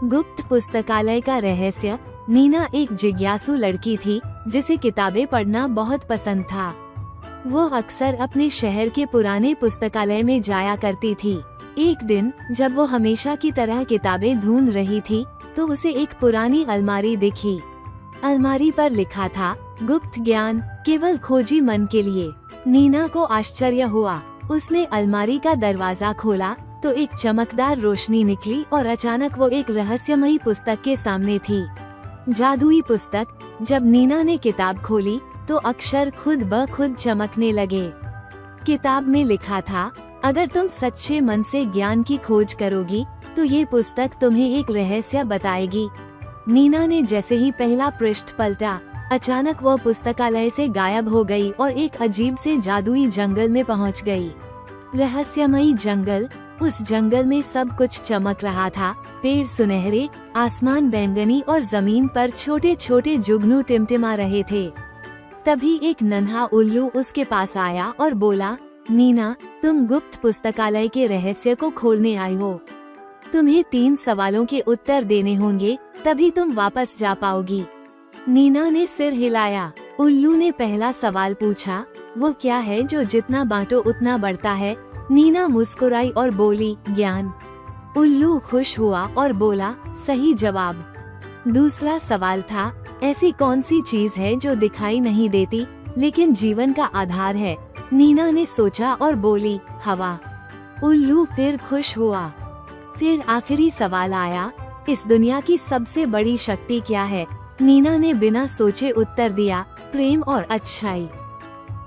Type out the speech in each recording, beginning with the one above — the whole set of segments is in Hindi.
गुप्त पुस्तकालय का रहस्य। नीना एक जिज्ञासु लड़की थी जिसे किताबें पढ़ना बहुत पसंद था। वो अक्सर अपने शहर के पुराने पुस्तकालय में जाया करती थी। एक दिन जब वो हमेशा की तरह किताबें ढूंढ रही थी तो उसे एक पुरानी अलमारी दिखी। अलमारी पर लिखा था, गुप्त ज्ञान केवल खोजी मन के लिए। नीना को आश्चर्य हुआ। उसने अलमारी का दरवाजा खोला तो एक चमकदार रोशनी निकली और अचानक वो एक रहस्यमयी पुस्तक के सामने थी। जादुई पुस्तक। जब नीना ने किताब खोली तो अक्षर खुद ब खुद चमकने लगे। किताब में लिखा था, अगर तुम सच्चे मन से ज्ञान की खोज करोगी तो ये पुस्तक तुम्हें एक रहस्य बताएगी। नीना ने जैसे ही पहला पृष्ठ पलटा, अचानक वो पुस्तकालय से गायब हो गई और एक अजीब से जादुई जंगल में पहुंच गई। रहस्यमयी जंगल। उस जंगल में सब कुछ चमक रहा था। पेड़ सुनहरे, आसमान बैंगनी और जमीन पर छोटे छोटे जुगनू टिमटिमा रहे थे। तभी एक नन्हा उल्लू उसके पास आया और बोला, नीना, तुम गुप्त पुस्तकालय के रहस्य को खोलने आई हो। तुम्हें 3 सवालों के उत्तर देने होंगे, तभी तुम वापस जा पाओगी। नीना ने सिर हिलाया। उल्लू ने पहला सवाल पूछा, वो क्या है जो जितना बांटो उतना बढ़ता है? नीना मुस्कुराई और बोली, ज्ञान। उल्लू खुश हुआ और बोला, सही जवाब। दूसरा सवाल था, ऐसी कौन सी चीज है जो दिखाई नहीं देती लेकिन जीवन का आधार है? नीना ने सोचा और बोली, हवा। उल्लू फिर खुश हुआ। फिर आखिरी सवाल आया, इस दुनिया की सबसे बड़ी शक्ति क्या है? नीना ने बिना सोचे उत्तर दिया, प्रेम और अच्छाई।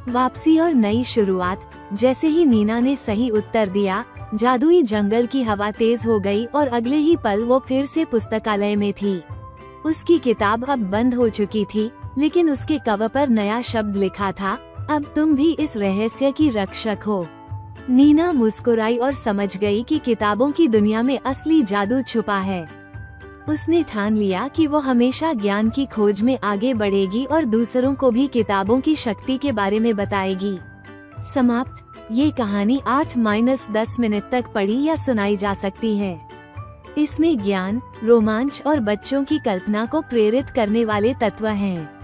वापसी और नई शुरुआत। जैसे ही नीना ने सही उत्तर दिया, जादुई जंगल की हवा तेज हो गई और अगले ही पल वो फिर से पुस्तकालय में थी। उसकी किताब अब बंद हो चुकी थी, लेकिन उसके कवर पर नया शब्द लिखा था, अब तुम भी इस रहस्य की रक्षक हो। नीना मुस्कुराई और समझ गई कि किताबों की दुनिया में असली जादू छुपा है। उसने ठान लिया कि वो हमेशा ज्ञान की खोज में आगे बढ़ेगी और दूसरों को भी किताबों की शक्ति के बारे में बताएगी। समाप्त। ये कहानी 8-10 मिनट तक पढ़ी या सुनाई जा सकती है। इसमें ज्ञान, रोमांच और बच्चों की कल्पना को प्रेरित करने वाले तत्व हैं।